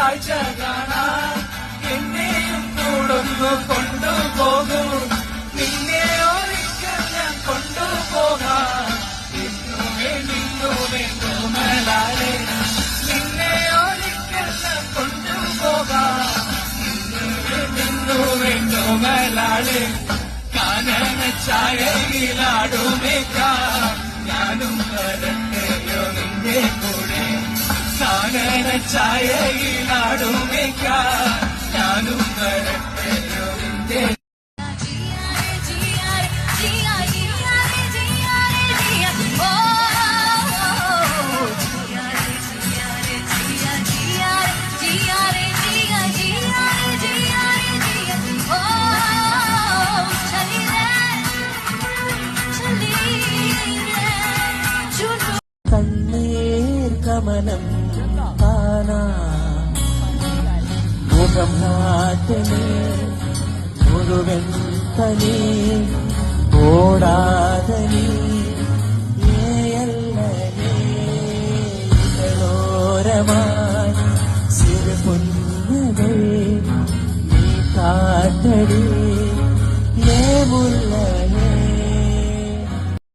കാഴ്ച കാണാൻ എന്നെയും കൂടൊന്നു കൊണ്ടുപോകൂ. നിന്നെ ഒരിക്കൽ ഞാൻ കൊണ്ടുപോകാം. നിന്നുവേണ്ടോമലാളെ നിന്നെ ഒരിക്കൽ ഞാൻ കൊണ്ടുപോകാം. നിന്നുവേണ്ടോമലാളെ കാനന ചായയിലാടുമേക്കാം. ഞാനും വരട്ടെയോ നിന്റെ കൂടെ. കാനന ചായയിലാടുമേക്കാം. ഞാനും വരട്ടെയോ നിന്റെ കമനം കാണാ മുഖം നാട്ടിനെ മുഴുവൻ തനി ഓടാതനി ഏയല്ലോരമായി സിறு പുന്നകൾ നീ കാട്ടടി ഏ മുല്ല